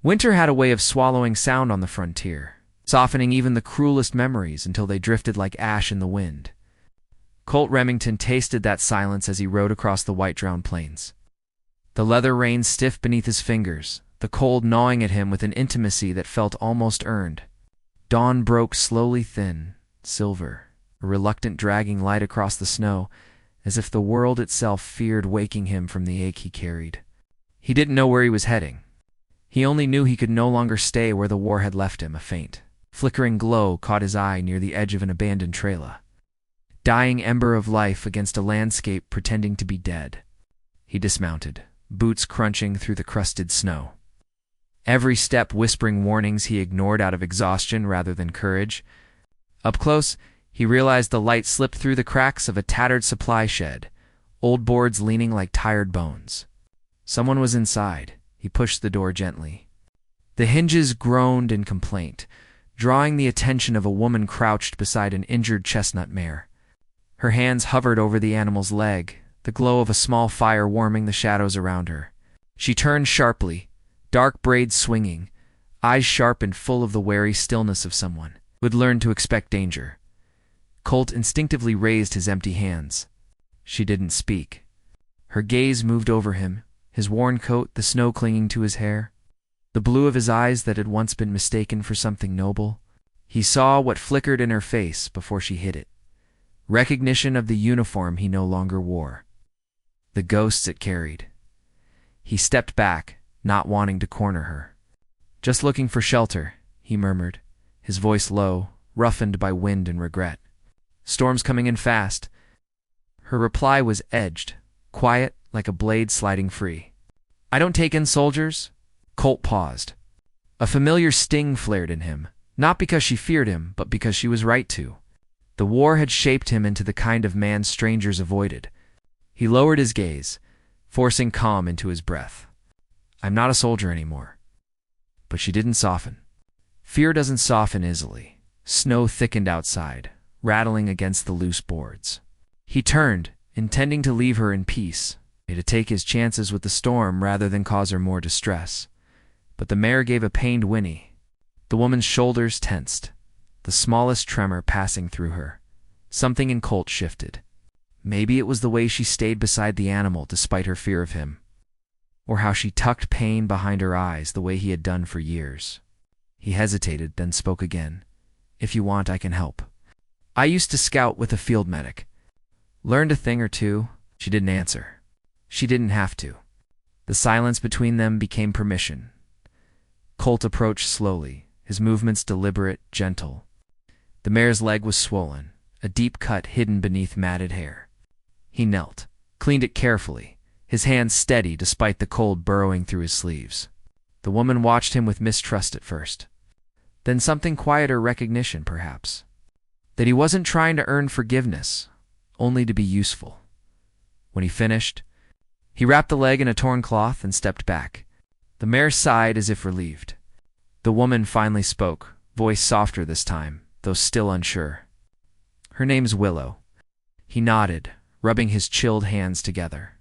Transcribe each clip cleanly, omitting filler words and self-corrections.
Winter had a way of swallowing sound on the frontier, softening even the cruelest memories until they drifted like ash in the wind. Colt Remington tasted that silence as he rode across the white-drowned plains. The leather reins stiff beneath his fingers, the cold gnawing at him with an intimacy that felt almost earned. Dawn broke slowly thin, silver, a reluctant dragging light across the snow, as if the world itself feared waking him from the ache he carried. He didn't know where he was heading. He only knew he could no longer stay where the war had left him. A faint, flickering glow caught his eye near the edge of an abandoned trailer. Dying ember of life against a landscape pretending to be dead. He dismounted, boots crunching through the crusted snow. Every step whispering warnings he ignored out of exhaustion rather than courage. Up close, he realized the light slipped through the cracks of a tattered supply shed, old boards leaning like tired bones. Someone was inside. He pushed the door gently. The hinges groaned in complaint, drawing the attention of a woman crouched beside an injured chestnut mare. Her hands hovered over the animal's leg, the glow of a small fire warming the shadows around her. She turned sharply, dark braids swinging, eyes sharp and full of the wary stillness of someone who had learned to expect danger. Colt instinctively raised his empty hands. She didn't speak. Her gaze moved over him, his worn coat, the snow clinging to his hair, the blue of his eyes that had once been mistaken for something noble. He saw what flickered in her face before she hid it. Recognition of the uniform he no longer wore. The ghosts it carried. He stepped back, not wanting to corner her. "Just looking for shelter," he murmured, his voice low, roughened by wind and regret. "Storm's coming in fast." Her reply was edged, quiet like a blade sliding free. "I don't take in soldiers." Colt paused. A familiar sting flared in him, not because she feared him, but because she was right to. The war had shaped him into the kind of man strangers avoided. He lowered his gaze, forcing calm into his breath. "I'm not a soldier anymore." But she didn't soften. Fear doesn't soften easily. Snow thickened outside, rattling against the loose boards. He turned, intending to leave her in peace, to take his chances with the storm rather than cause her more distress. But the mare gave a pained whinny. The woman's shoulders tensed, the smallest tremor passing through her. Something in Colt shifted. Maybe it was the way she stayed beside the animal despite her fear of him, or how she tucked pain behind her eyes the way he had done for years. He hesitated, then spoke again. "If you want, I can help. I used to scout with a field medic. Learned a thing or two." She didn't answer. She didn't have to. The silence between them became permission. Colt approached slowly, his movements deliberate, gentle. The mare's leg was swollen, a deep cut hidden beneath matted hair. He knelt, cleaned it carefully, his hands steady despite the cold burrowing through his sleeves. The woman watched him with mistrust at first. Then something quieter recognition, perhaps. That he wasn't trying to earn forgiveness, only to be useful. When he finished, he wrapped the leg in a torn cloth and stepped back. The mare sighed as if relieved. The woman finally spoke, voice softer this time, though still unsure. "Her name's Willow." He nodded, rubbing his chilled hands together.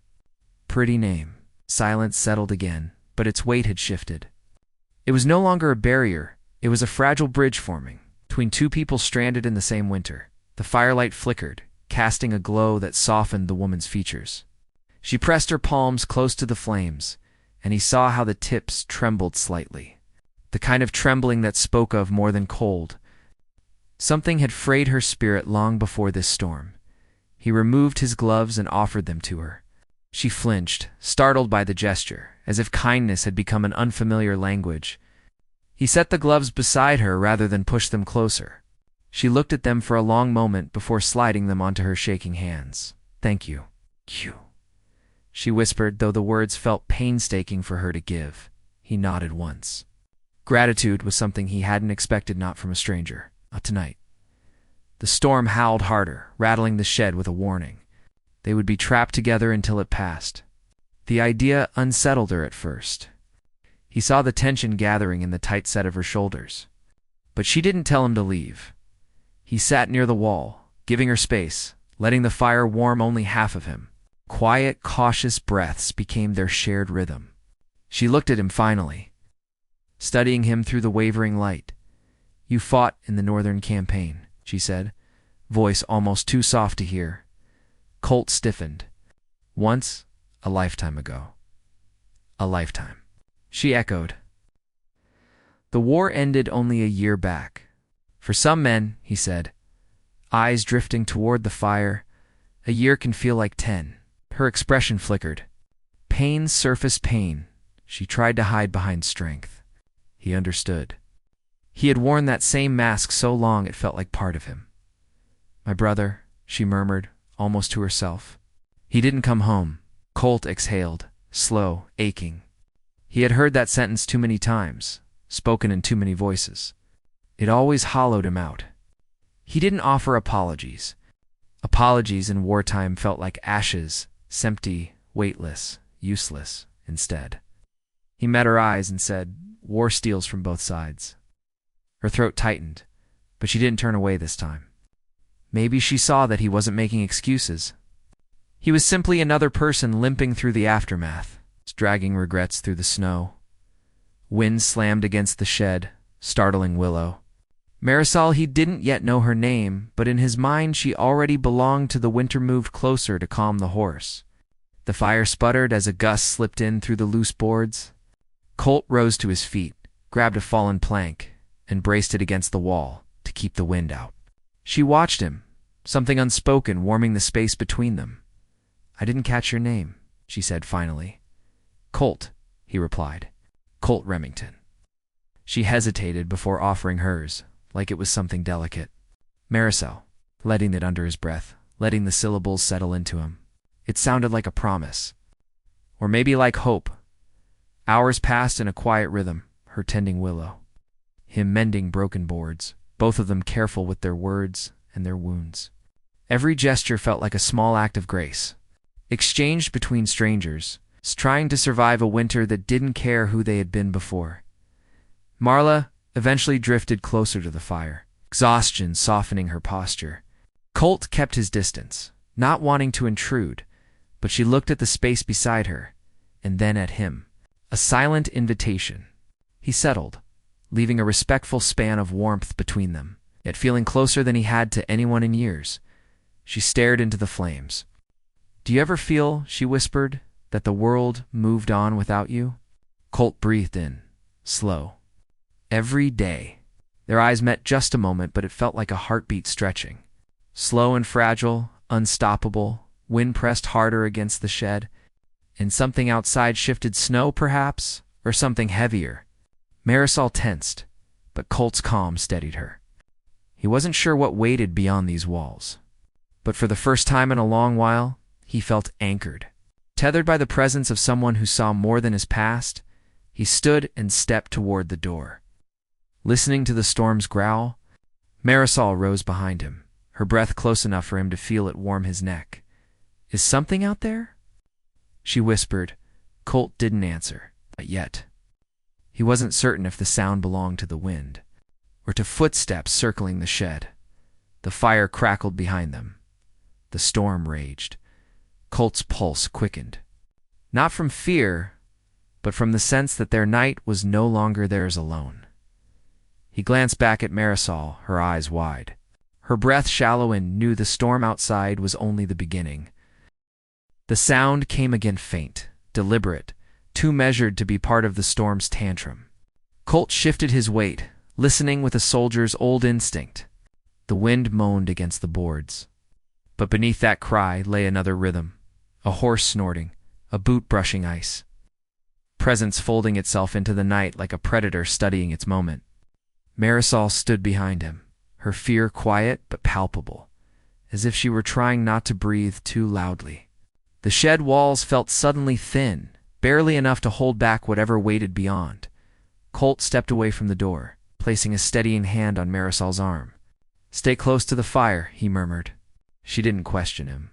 Pretty name. Silence settled again, but its weight had shifted. It was no longer a barrier, it was a fragile bridge forming, between two people stranded in the same winter. The firelight flickered, casting a glow that softened the woman's features. She pressed her palms close to the flames, and he saw how the tips trembled slightly. The kind of trembling that spoke of more than cold. Something had frayed her spirit long before this storm. He removed his gloves and offered them to her. She flinched, startled by the gesture, as if kindness had become an unfamiliar language. He set the gloves beside her rather than push them closer. She looked at them for a long moment before sliding them onto her shaking hands. "Thank you." "You," she whispered, though the words felt painstaking for her to give. He nodded once. Gratitude was something he hadn't expected, not from a stranger. Not tonight. The storm howled harder, rattling the shed with a warning. They would be trapped together until it passed. The idea unsettled her at first. He saw the tension gathering in the tight set of her shoulders. But she didn't tell him to leave. He sat near the wall, giving her space, letting the fire warm only half of him. Quiet, cautious breaths became their shared rhythm. She looked at him finally. studying him through the wavering light. "You fought in the Northern Campaign," she said, voice almost too soft to hear. Colt stiffened. "Once, a lifetime ago." "A lifetime," she echoed. "The war ended only a year back. For some men," he said, eyes drifting toward the fire, "a year can feel like 10. Her expression flickered. Pain surfaced pain. She tried to hide behind strength. He understood. He had worn that same mask so long it felt like part of him. "My brother," she murmured, almost to herself. "He didn't come home." Colt exhaled, slow, aching. He had heard that sentence too many times, spoken in too many voices. It always hollowed him out. He didn't offer apologies. Apologies in wartime felt like ashes, empty, weightless, useless, instead. He met her eyes and said, "War steals from both sides." Her throat tightened, but she didn't turn away this time. Maybe she saw that he wasn't making excuses. He was simply another person limping through the aftermath, dragging regrets through the snow. Wind slammed against the shed, startling Willow. Marisol, he didn't yet know her name, but in his mind she already belonged to the winter moved closer to calm the horse. The fire sputtered as a gust slipped in through the loose boards. Colt rose to his feet, grabbed a fallen plank, and braced it against the wall to keep the wind out. She watched him, something unspoken warming the space between them. "I didn't catch your name," she said finally. "Colt," he replied. "Colt Remington." She hesitated before offering hers, like it was something delicate. "Marisol," letting it under his breath, letting the syllables settle into him. It sounded like a promise. Or maybe like hope. Hours passed in a quiet rhythm, her tending Willow. Him mending broken boards, both of them careful with their words and their wounds. Every gesture felt like a small act of grace, exchanged between strangers, trying to survive a winter that didn't care who they had been before. Marla eventually drifted closer to the fire, exhaustion softening her posture. Colt kept his distance, not wanting to intrude, but she looked at the space beside her, and then at him. A silent invitation. He settled, leaving a respectful span of warmth between them, yet feeling closer than he had to anyone in years. She stared into the flames. "Do you ever feel," she whispered, "that the world moved on without you?" Colt breathed in, slow. "Every day." Their eyes met just a moment, but it felt like a heartbeat stretching. Slow and fragile, unstoppable, wind pressed harder against the shed, and something outside shifted, snow perhaps, or something heavier. Marisol tensed, but Colt's calm steadied her. He wasn't sure what waited beyond these walls, but for the first time in a long while, he felt anchored. Tethered by the presence of someone who saw more than his past, he stood and stepped toward the door. Listening to the storm's growl, Marisol rose behind him, her breath close enough for him to feel it warm his neck. "Is something out there?" she whispered. Colt didn't answer, not yet. He wasn't certain if the sound belonged to the wind, or to footsteps circling the shed. The fire crackled behind them. The storm raged. Colt's pulse quickened. Not from fear, but from the sense that their night was no longer theirs alone. He glanced back at Marisol, her eyes wide. Her breath shallow, and knew the storm outside was only the beginning. The sound came again, faint, deliberate, too measured to be part of the storm's tantrum. Colt shifted his weight, listening with a soldier's old instinct. The wind moaned against the boards. But beneath that cry lay another rhythm, a horse snorting, a boot brushing ice. Presence folding itself into the night like a predator studying its moment. Marisol stood behind him, her fear quiet but palpable, as if she were trying not to breathe too loudly. The shed walls felt suddenly thin, barely enough to hold back whatever waited beyond. Colt stepped away from the door, placing a steadying hand on Marisol's arm. "Stay close to the fire," he murmured. She didn't question him.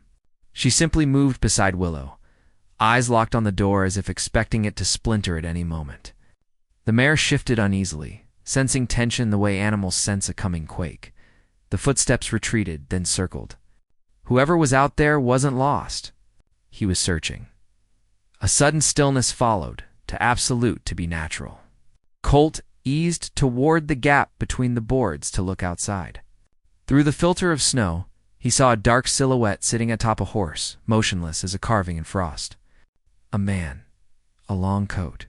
She simply moved beside Willow, eyes locked on the door as if expecting it to splinter at any moment. The mare shifted uneasily, sensing tension the way animals sense a coming quake. The footsteps retreated, then circled. Whoever was out there wasn't lost. He was searching. A sudden stillness followed, too absolute to be natural. Colt eased toward the gap between the boards to look outside. Through the filter of snow, he saw a dark silhouette sitting atop a horse, motionless as a carving in frost. A man, a long coat,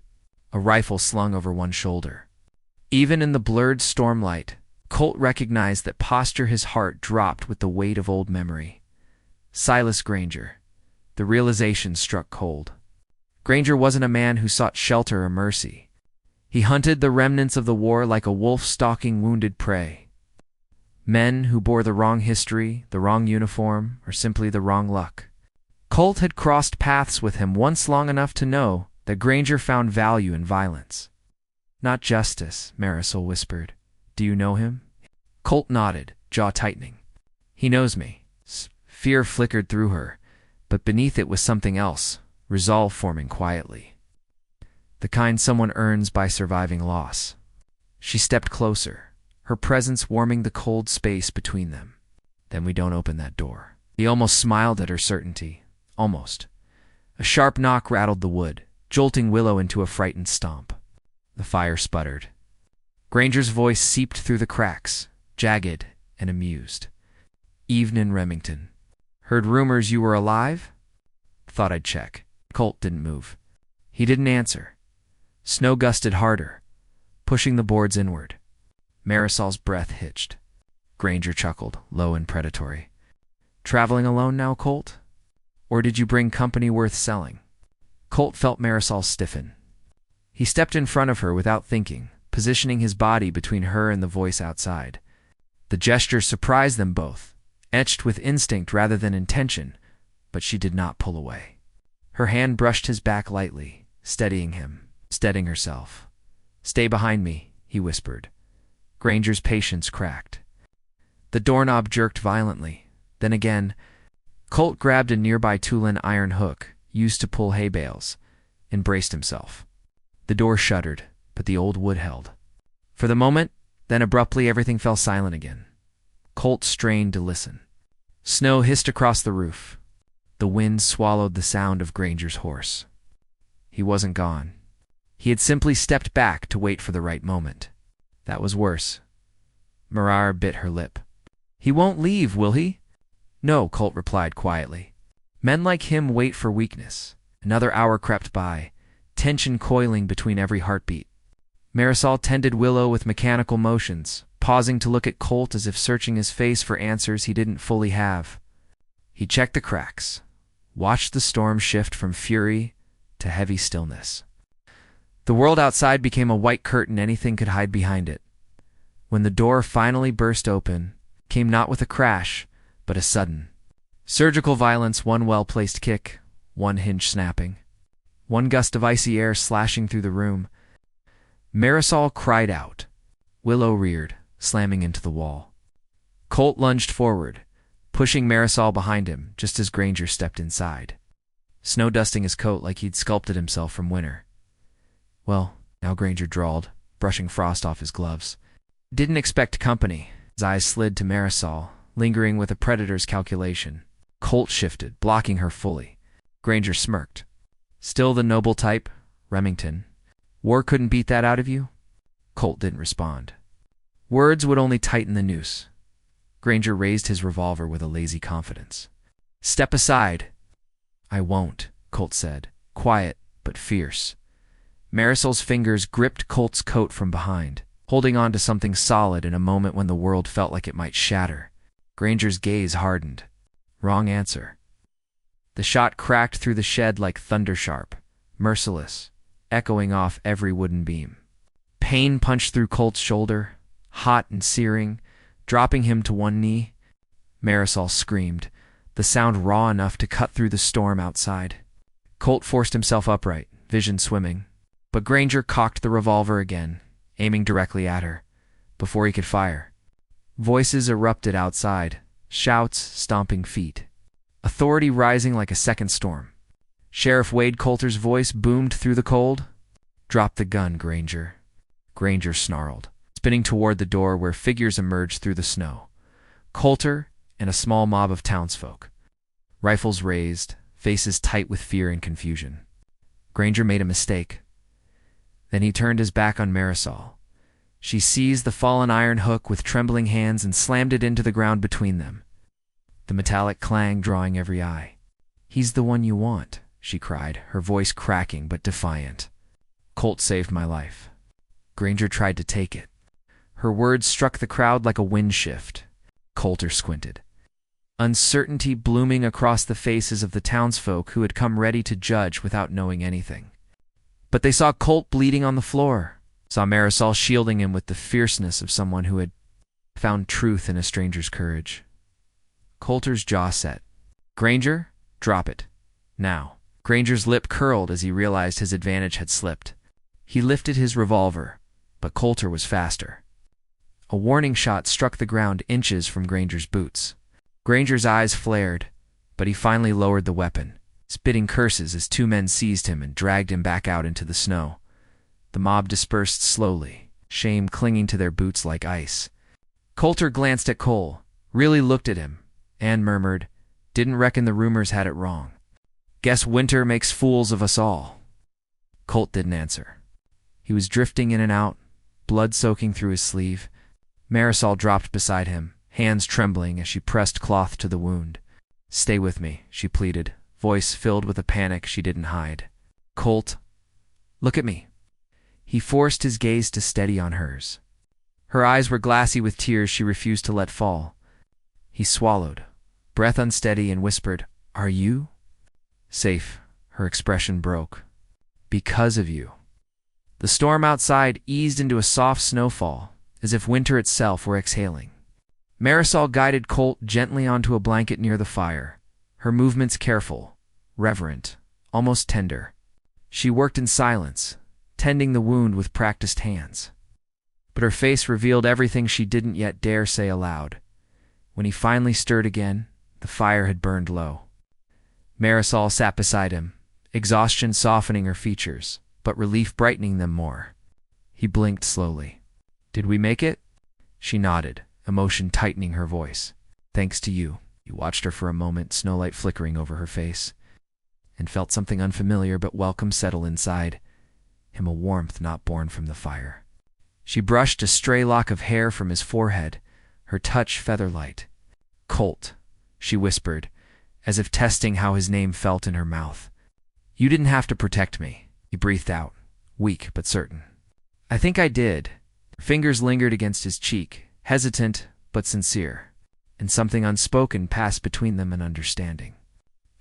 a rifle slung over one shoulder. Even in the blurred stormlight, Colt recognized that posture his heart dropped with the weight of old memory. Silas Granger. The realization struck cold. Granger wasn't a man who sought shelter or mercy. He hunted the remnants of the war like a wolf stalking wounded prey. Men who bore the wrong history, the wrong uniform, or simply the wrong luck. Colt had crossed paths with him once long enough to know that Granger found value in violence. Not justice, Marisol whispered. Do you know him? Colt nodded, jaw tightening. He knows me. Fear flickered through her, but beneath it was something else, resolve forming quietly. The kind someone earns by surviving loss. She stepped closer, her presence warming the cold space between them. Then we don't open that door. He almost smiled at her certainty. Almost. A sharp knock rattled the wood, jolting Willow into a frightened stomp. The fire sputtered. Granger's voice seeped through the cracks, jagged and amused. Evening, Remington. Heard rumors you were alive? Thought I'd check. Colt didn't move. He didn't answer. Snow gusted harder, pushing the boards inward. Marisol's breath hitched. Granger chuckled, low and predatory. Traveling alone now, Colt? Or did you bring company worth selling? Colt felt Marisol stiffen. He stepped in front of her without thinking, positioning his body between her and the voice outside. The gesture surprised them both, etched with instinct rather than intention, but she did not pull away. Her hand brushed his back lightly, steadying him, steadying herself. Stay behind me, he whispered. Granger's patience cracked. The doorknob jerked violently. Then again, Colt grabbed a nearby Tulin iron hook, used to pull hay bales, and braced himself. The door shuddered, but the old wood held. For the moment, then abruptly everything fell silent again. Colt strained to listen. Snow hissed across the roof. The wind swallowed the sound of Granger's horse. He wasn't gone. He had simply stepped back to wait for the right moment. That was worse. Marar bit her lip. He won't leave, will he? No, Colt replied quietly. Men like him wait for weakness. Another hour crept by, tension coiling between every heartbeat. Marisol tended Willow with mechanical motions, pausing to look at Colt as if searching his face for answers he didn't fully have. He checked the cracks, watched the storm shift from fury to heavy stillness. The world outside became a white curtain anything could hide behind it. When the door finally burst open, came not with a crash, but a sudden. Surgical violence, one well-placed kick, one hinge snapping. One gust of icy air slashing through the room. Marisol cried out. Willow reared, slamming into the wall. Colt lunged forward, pushing Marisol behind him just as Granger stepped inside, snow dusting his coat like he'd sculpted himself from winter. Well, now Granger drawled, brushing frost off his gloves. Didn't expect company. His eyes slid to Marisol, lingering with a predator's calculation. Colt shifted, blocking her fully. Granger smirked. Still the noble type, Remington. War couldn't beat that out of you? Colt didn't respond. Words would only tighten the noose. Granger raised his revolver with a lazy confidence. Step aside. I won't, Colt said, quiet but fierce. Marisol's fingers gripped Colt's coat from behind, holding on to something solid in a moment when the world felt like it might shatter. Granger's gaze hardened. Wrong answer. The shot cracked through the shed like thunder sharp, merciless, echoing off every wooden beam. Pain punched through Colt's shoulder, hot and searing, dropping him to one knee. Marisol screamed, the sound raw enough to cut through the storm outside. Colt forced himself upright, vision swimming, but Granger cocked the revolver again, aiming directly at her, before he could fire. Voices erupted outside, shouts, stomping feet. Authority rising like a second storm. Sheriff Wade Coulter's voice boomed through the cold. Drop the gun, Granger. Granger snarled, spinning toward the door where figures emerged through the snow. Coulter and a small mob of townsfolk. Rifles raised, faces tight with fear and confusion. Granger made a mistake. Then he turned his back on Marisol. She seized the fallen iron hook with trembling hands and slammed it into the ground between them, the metallic clang drawing every eye. "He's the one you want," she cried, her voice cracking but defiant. "Colt saved my life. Granger tried to take it." Her words struck the crowd like a wind shift. Coulter squinted, uncertainty blooming across the faces of the townsfolk who had come ready to judge without knowing anything. But they saw Colt bleeding on the floor, saw Marisol shielding him with the fierceness of someone who had found truth in a stranger's courage. Coulter's jaw set. "Granger, drop it. Now." Granger's lip curled as he realized his advantage had slipped. He lifted his revolver, but Coulter was faster. A warning shot struck the ground inches from Granger's boots. Granger's eyes flared, but he finally lowered the weapon, spitting curses as two men seized him and dragged him back out into the snow. The mob dispersed slowly, shame clinging to their boots like ice. Coulter glanced at Cole, really looked at him, and murmured, "Didn't reckon the rumors had it wrong. Guess winter makes fools of us all." Colt didn't answer. He was drifting in and out, blood soaking through his sleeve. Marisol dropped beside him, hands trembling as she pressed cloth to the wound. "Stay with me," she pleaded, voice filled with a panic she didn't hide. "Colt, look at me." He forced his gaze to steady on hers. Her eyes were glassy with tears she refused to let fall. He swallowed, breath unsteady, and whispered, "Are you?" "Safe." Her expression broke. "Because of you." The storm outside eased into a soft snowfall, as if winter itself were exhaling. Marisol guided Colt gently onto a blanket near the fire, her movements careful, reverent, almost tender. She worked in silence, tending the wound with practiced hands. But her face revealed everything she didn't yet dare say aloud. When he finally stirred again, the fire had burned low. Marisol sat beside him, exhaustion softening her features, but relief brightening them more. He blinked slowly. "Did we make it?" She nodded, emotion tightening her voice. "Thanks to you." He watched her for a moment, snowlight flickering over her face, and felt something unfamiliar but welcome settle inside him, a warmth not born from the fire. She brushed a stray lock of hair from his forehead, her touch feather-light. "Colt," she whispered, as if testing how his name felt in her mouth. "You didn't have to protect me," he breathed out, weak but certain. "I think I did." Her fingers lingered against his cheek, hesitant but sincere, and something unspoken passed between them in understanding.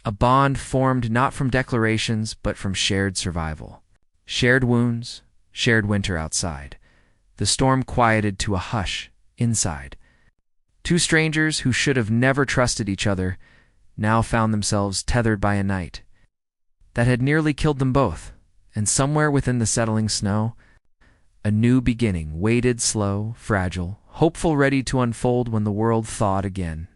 A bond formed not from declarations but from shared survival. Shared wounds, shared winter outside. The storm quieted to a hush inside. Two strangers who should have never trusted each other now found themselves tethered by a night that had nearly killed them both, and somewhere within the settling snow, a new beginning waited, slow, fragile, hopeful, ready to unfold when the world thawed again.